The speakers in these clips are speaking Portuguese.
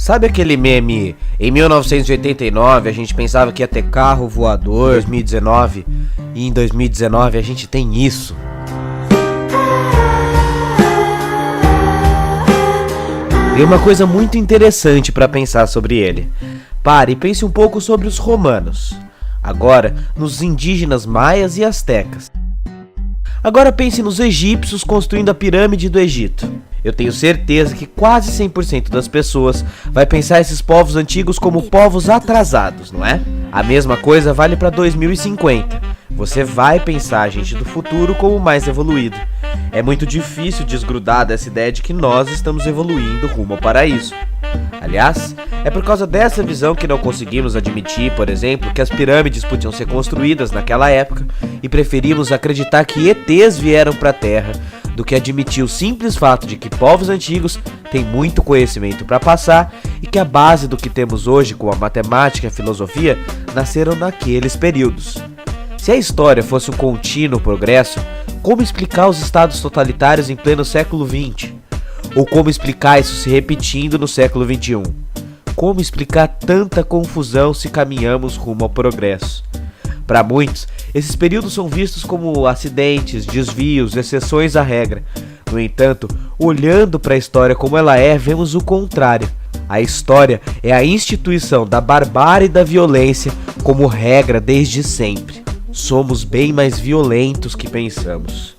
Sabe aquele meme, em 1989 a gente pensava que ia ter carro voador, 2019, e em 2019 a gente tem isso. Tem uma coisa muito interessante para pensar sobre ele. Pare e pense um pouco sobre os romanos. Agora, nos indígenas maias e astecas. Agora pense nos egípcios construindo a pirâmide do Egito. Eu tenho certeza que quase 100% das pessoas vai pensar esses povos antigos como povos atrasados, não é? A mesma coisa vale para 2050. Você vai pensar a gente do futuro como mais evoluído. É muito difícil desgrudar dessa ideia de que nós estamos evoluindo rumo ao paraíso. Aliás, é por causa dessa visão que não conseguimos admitir, por exemplo, que as pirâmides podiam ser construídas naquela época e preferimos acreditar que ETs vieram para a Terra do que admitir o simples fato de que povos antigos têm muito conhecimento para passar e que a base do que temos hoje, como a matemática e a filosofia, nasceram naqueles períodos. Se a história fosse um contínuo progresso, como explicar os estados totalitários em pleno século XX? Ou como explicar isso se repetindo no século XXI? Como explicar tanta confusão se caminhamos rumo ao progresso? Para muitos, esses períodos são vistos como acidentes, desvios, exceções à regra. No entanto, olhando para a história como ela é, vemos o contrário. A história é a instituição da barbárie e da violência como regra desde sempre. Somos bem mais violentos que pensamos.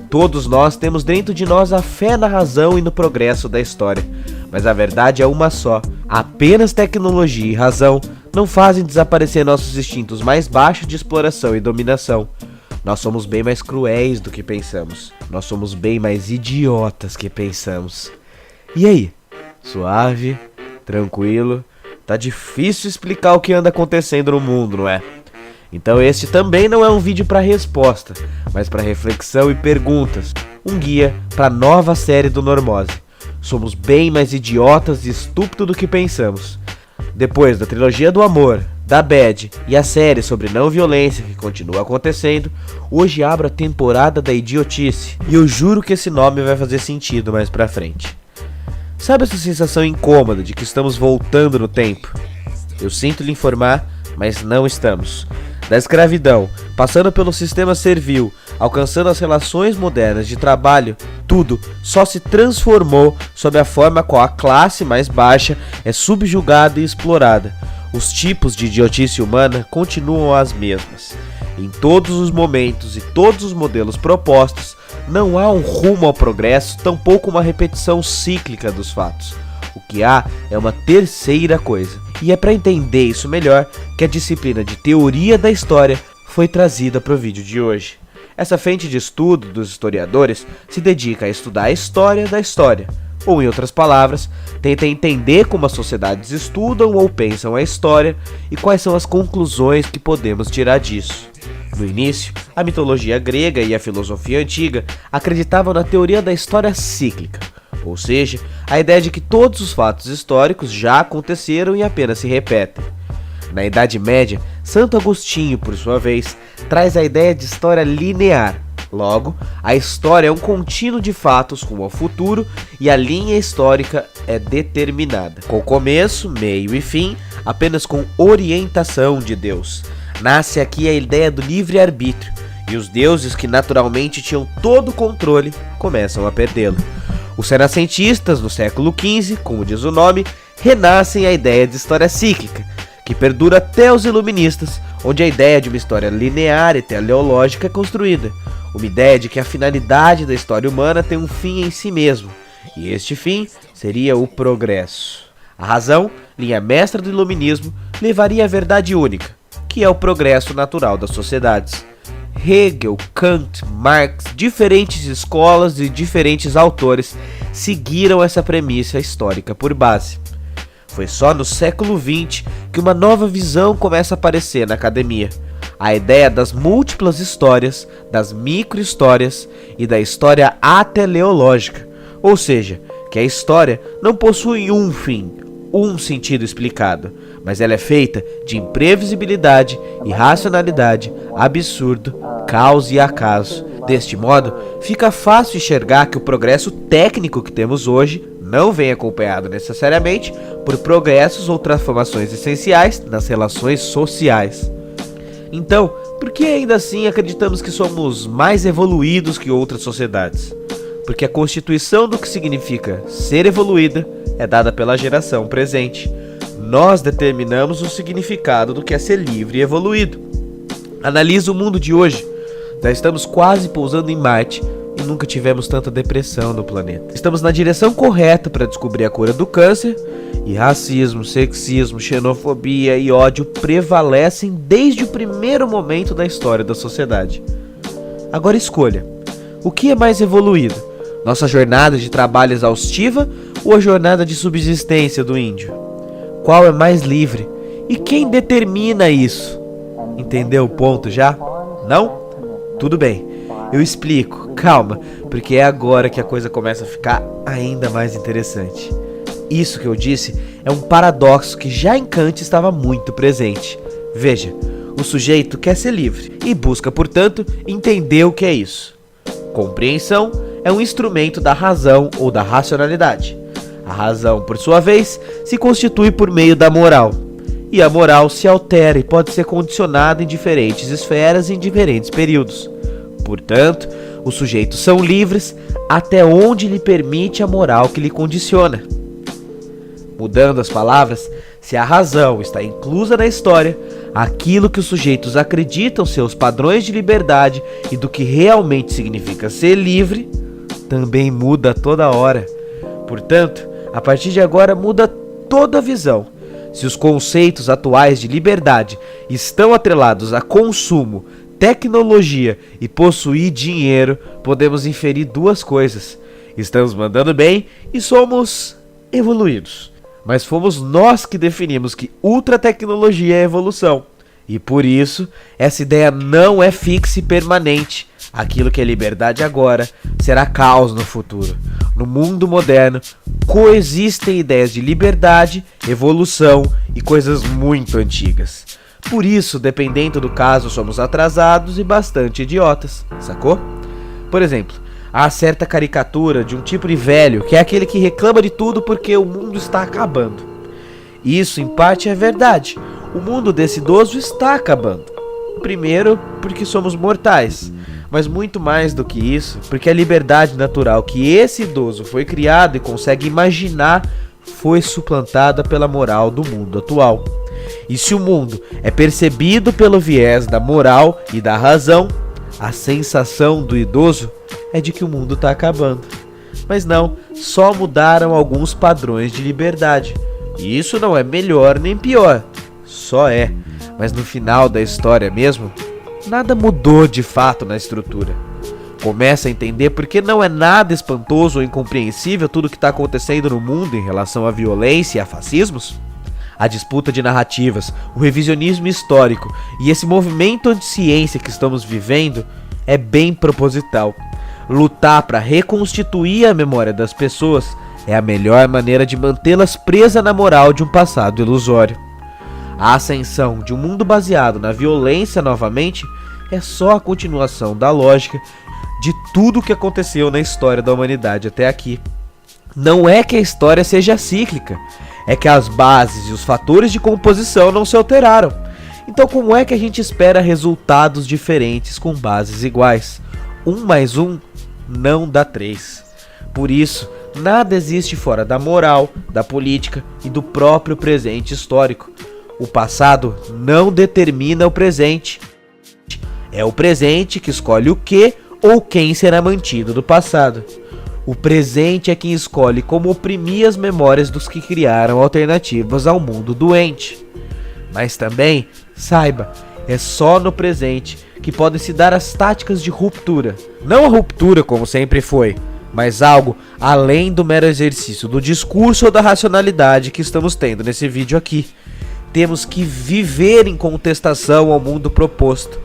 Todos nós temos dentro de nós a fé na razão e no progresso da história. Mas a verdade é uma só. Apenas tecnologia e razão não fazem desaparecer nossos instintos mais baixos de exploração e dominação. Nós somos bem mais cruéis do que pensamos. Nós somos bem mais idiotas que pensamos. E aí? Suave? Tranquilo? Tá difícil explicar o que anda acontecendo no mundo, não é? Então este também não é um vídeo para resposta, mas para reflexão e perguntas. Um guia para a nova série do Normose. Somos bem mais idiotas e estúpidos do que pensamos. Depois da trilogia do amor, da Bad e a série sobre não violência que continua acontecendo, hoje abro a temporada da idiotice. E eu juro que esse nome vai fazer sentido mais pra frente. Sabe essa sensação incômoda de que estamos voltando no tempo? Eu sinto lhe informar, mas não estamos. Da escravidão, passando pelo sistema servil, alcançando as relações modernas de trabalho, tudo só se transformou sob a forma qual a classe mais baixa é subjugada e explorada. Os tipos de idiotice humana continuam as mesmas. Em todos os momentos e todos os modelos propostos, não há um rumo ao progresso, tampouco uma repetição cíclica dos fatos. O que há é uma terceira coisa. E é para entender isso melhor que a disciplina de teoria da história foi trazida para o vídeo de hoje. Essa frente de estudo dos historiadores se dedica a estudar a história da história, ou em outras palavras, tenta entender como as sociedades estudam ou pensam a história e quais são as conclusões que podemos tirar disso. No início, a mitologia grega e a filosofia antiga acreditavam na teoria da história cíclica, ou seja, a ideia de que todos os fatos históricos já aconteceram e apenas se repetem. Na Idade Média, Santo Agostinho, por sua vez, traz a ideia de história linear. Logo, a história é um contínuo de fatos rumo ao futuro e a linha histórica é determinada, com começo, meio e fim, apenas com orientação de Deus. Nasce aqui a ideia do livre-arbítrio, e os deuses que naturalmente tinham todo o controle começam a perdê-lo. Os renascentistas, no século XV, como diz o nome, renascem a ideia de história cíclica, que perdura até os iluministas, onde a ideia de uma história linear e teleológica é construída, uma ideia de que a finalidade da história humana tem um fim em si mesmo, e este fim seria o progresso. A razão, linha mestra do iluminismo, levaria à verdade única, que é o progresso natural das sociedades. Hegel, Kant, Marx, diferentes escolas e diferentes autores seguiram essa premissa histórica por base. Foi só no século XX que uma nova visão começa a aparecer na academia. A ideia das múltiplas histórias, das micro-histórias e da história ateleológica, ou seja, que a história não possui um fim, um sentido explicado, mas ela é feita de imprevisibilidade, irracionalidade, absurdo, caos e acaso. Deste modo, fica fácil enxergar que o progresso técnico que temos hoje não vem acompanhado necessariamente por progressos ou transformações essenciais nas relações sociais. Então, por que ainda assim acreditamos que somos mais evoluídos que outras sociedades? Porque a constituição do que significa ser evoluída é dada pela geração presente. Nós determinamos o significado do que é ser livre e evoluído. Analisa o mundo de hoje. Já estamos quase pousando em Marte e nunca tivemos tanta depressão no planeta. Estamos na direção correta para descobrir a cura do câncer, e racismo, sexismo, xenofobia e ódio prevalecem desde o primeiro momento da história da sociedade. Agora escolha, o que é mais evoluído? Nossa jornada de trabalho exaustiva ou a jornada de subsistência do índio? Qual é mais livre? E quem determina isso? Entendeu o ponto já? Não? Tudo bem, eu explico, calma, porque é agora que a coisa começa a ficar ainda mais interessante. Isso que eu disse é um paradoxo que já em Kant estava muito presente. Veja, o sujeito quer ser livre e busca, portanto, entender o que é isso. Compreensão é um instrumento da razão ou da racionalidade. A razão, por sua vez, se constitui por meio da moral. E a moral se altera e pode ser condicionada em diferentes esferas e em diferentes períodos. Portanto, os sujeitos são livres até onde lhe permite a moral que lhe condiciona. Mudando as palavras, se a razão está inclusa na história, aquilo que os sujeitos acreditam ser os padrões de liberdade e do que realmente significa ser livre, também muda toda hora. Portanto, a partir de agora muda toda a visão. Se os conceitos atuais de liberdade estão atrelados a consumo, tecnologia e possuir dinheiro, podemos inferir duas coisas: estamos mandando bem e somos evoluídos. Mas fomos nós que definimos que ultratecnologia é evolução. E por isso, essa ideia não é fixa e permanente. Aquilo que é liberdade agora será caos no futuro. No mundo moderno, coexistem ideias de liberdade, evolução e coisas muito antigas. Por isso, dependendo do caso, somos atrasados e bastante idiotas, sacou? Por exemplo, há certa caricatura de um tipo de velho que é aquele que reclama de tudo porque o mundo está acabando. Isso, em parte, é verdade. O mundo desse idoso está acabando. Primeiro, porque somos mortais. Mas muito mais do que isso, porque a liberdade natural que esse idoso foi criado e consegue imaginar foi suplantada pela moral do mundo atual. E se o mundo é percebido pelo viés da moral e da razão, a sensação do idoso é de que o mundo está acabando. Mas não, só mudaram alguns padrões de liberdade. E isso não é melhor nem pior, só é. Mas no final da história mesmo, nada mudou de fato na estrutura. Começa a entender porque não é nada espantoso ou incompreensível tudo o que está acontecendo no mundo em relação à violência e a fascismos? A disputa de narrativas, o revisionismo histórico e esse movimento anti-ciência que estamos vivendo é bem proposital. Lutar para reconstituir a memória das pessoas é a melhor maneira de mantê-las presas na moral de um passado ilusório. A ascensão de um mundo baseado na violência novamente é só a continuação da lógica de tudo o que aconteceu na história da humanidade até aqui. Não é que a história seja cíclica, é que as bases e os fatores de composição não se alteraram. Então como é que a gente espera resultados diferentes com bases iguais? 1 mais 1 não dá 3. Por isso, nada existe fora da moral, da política e do próprio presente histórico. O passado não determina o presente. É o presente que escolhe o que ou quem será mantido do passado. O presente é quem escolhe como oprimir as memórias dos que criaram alternativas ao mundo doente. Mas também, saiba, é só no presente que podem se dar as táticas de ruptura. Não a ruptura como sempre foi, mas algo além do mero exercício do discurso ou da racionalidade que estamos tendo nesse vídeo aqui. Temos que viver em contestação ao mundo proposto,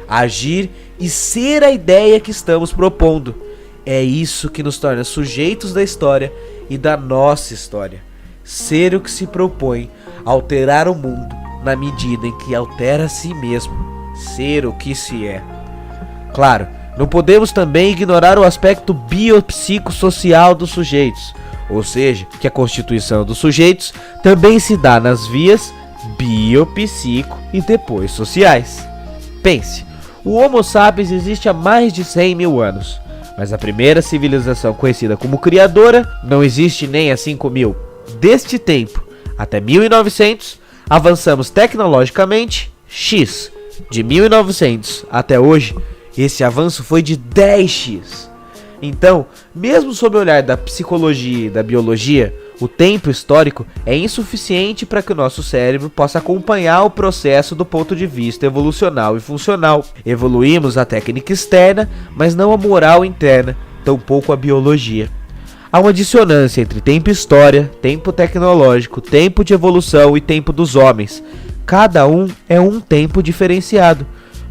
agir e ser a ideia que estamos propondo. É isso que nos torna sujeitos da história e da nossa história. Ser o que se propõe, alterar o mundo na medida em que altera a si mesmo. Ser o que se é. Claro, não podemos também ignorar o aspecto biopsicossocial dos sujeitos. ou seja, que a constituição dos sujeitos também se dá nas vias bio, psico e depois sociais. Pense, o Homo sapiens existe há mais de 100 mil anos, mas a primeira civilização conhecida como criadora não existe nem há 5 mil. Deste tempo até 1900, avançamos tecnologicamente X. De 1900 até hoje, esse avanço foi de 10x. Então, mesmo sob o olhar da psicologia e da biologia, o tempo histórico é insuficiente para que o nosso cérebro possa acompanhar o processo do ponto de vista evolucional e funcional. Evoluímos a técnica externa, mas não a moral interna, tampouco a biologia. Há uma dissonância entre tempo e história, tempo tecnológico, tempo de evolução e tempo dos homens. Cada um é um tempo diferenciado.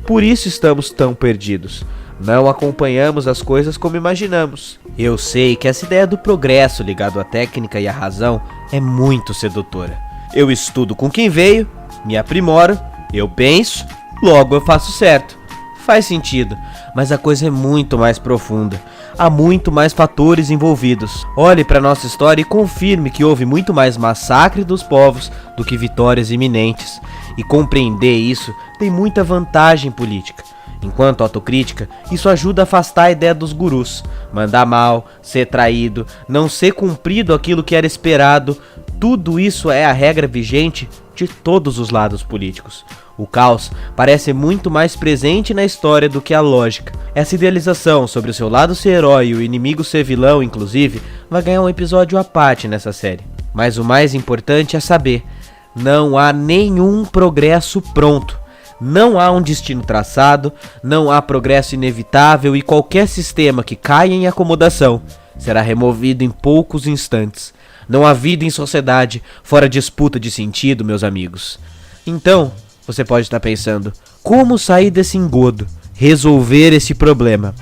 Por isso estamos tão perdidos. Não acompanhamos as coisas como imaginamos. Eu sei que essa ideia do progresso ligado à técnica e à razão é muito sedutora. Eu estudo com quem veio, me aprimoro, eu penso, logo eu faço certo. Faz sentido, mas a coisa é muito mais profunda. Há muito mais fatores envolvidos. Olhe para nossa história e confirme que houve muito mais massacre dos povos do que vitórias iminentes. E compreender isso tem muita vantagem política. Enquanto autocrítica, isso ajuda a afastar a ideia dos gurus. Mandar mal, ser traído, não ser cumprido aquilo que era esperado, tudo isso é a regra vigente de todos os lados políticos. O caos parece muito mais presente na história do que a lógica. Essa idealização sobre o seu lado ser herói e o inimigo ser vilão, inclusive, vai ganhar um episódio à parte nessa série. Mas o mais importante é saber, não há nenhum progresso pronto. Não há um destino traçado, não há progresso inevitável e qualquer sistema que caia em acomodação será removido em poucos instantes. Não há vida em sociedade fora disputa de sentido, meus amigos. Então, você pode estar pensando, como sair desse engodo, resolver esse problema?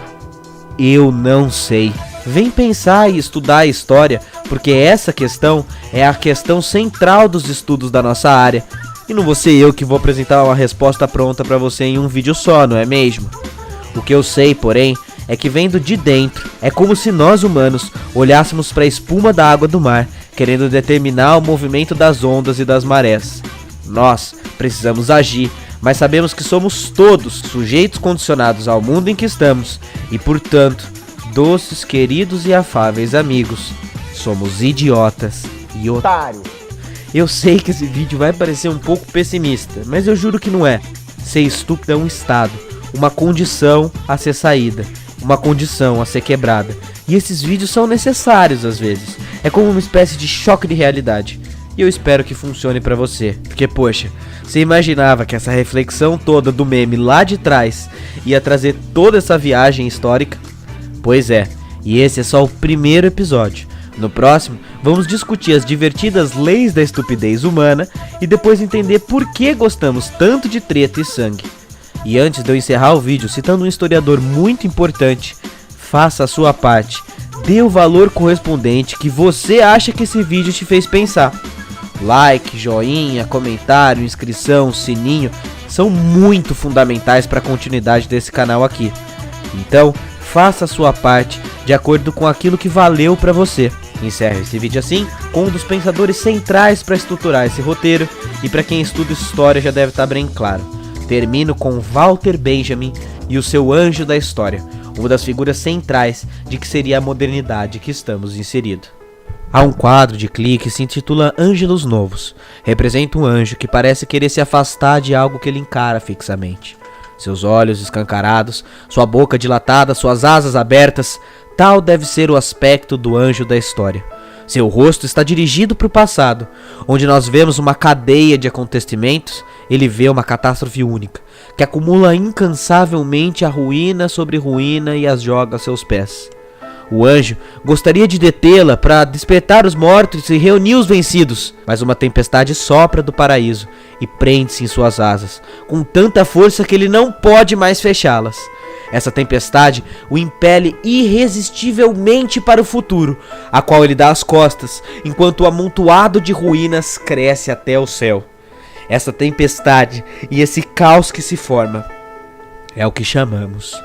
Eu não sei. Vem pensar e estudar a história, porque essa questão é a questão central dos estudos da nossa área. E não vou ser eu que vou apresentar uma resposta pronta pra você em um vídeo só, não é mesmo? O que eu sei, porém, é que vendo de dentro, é como se nós humanos olhássemos para a espuma da água do mar, querendo determinar o movimento das ondas e das marés. Nós precisamos agir, mas sabemos que somos todos sujeitos condicionados ao mundo em que estamos e, portanto, doces, queridos e afáveis amigos, somos idiotas e otários. Eu sei que esse vídeo vai parecer um pouco pessimista, mas eu juro que não é. Ser estúpido é um estado, uma condição a ser saída, uma condição a ser quebrada. E esses vídeos são necessários às vezes. É como uma espécie de choque de realidade. E eu espero que funcione pra você. Porque, poxa, você imaginava que essa reflexão toda do meme lá de trás ia trazer toda essa viagem histórica? Pois é, e esse é só o primeiro episódio. No próximo, vamos discutir as divertidas leis da estupidez humana e depois entender por que gostamos tanto de treta e sangue. E antes de eu encerrar o vídeo citando um historiador muito importante, faça a sua parte, dê o valor correspondente que você acha que esse vídeo te fez pensar. Like, joinha, comentário, inscrição, sininho são muito fundamentais para a continuidade desse canal aqui. Então, faça a sua parte de acordo com aquilo que valeu para você. Encerro esse vídeo assim, com um dos pensadores centrais para estruturar esse roteiro, e para quem estuda história já deve estar bem claro. Termino com Walter Benjamin e o seu anjo da história, uma das figuras centrais de que seria a modernidade que estamos inseridos. Há um quadro de Klee que se intitula Ângelos Novos. Representa um anjo que parece querer se afastar de algo que ele encara fixamente. Seus olhos escancarados, sua boca dilatada, suas asas abertas, tal deve ser o aspecto do anjo da história. Seu rosto está dirigido para o passado, onde nós vemos uma cadeia de acontecimentos. Ele vê uma catástrofe única, que acumula incansavelmente a ruína sobre ruína e as joga a seus pés. O anjo gostaria de detê-la para despertar os mortos e reunir os vencidos, mas uma tempestade sopra do paraíso e prende-se em suas asas, com tanta força que ele não pode mais fechá-las. Essa tempestade o impele irresistivelmente para o futuro, a qual ele dá as costas, enquanto o amontoado de ruínas cresce até o céu. Essa tempestade e esse caos que se forma é o que chamamos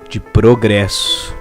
de progresso.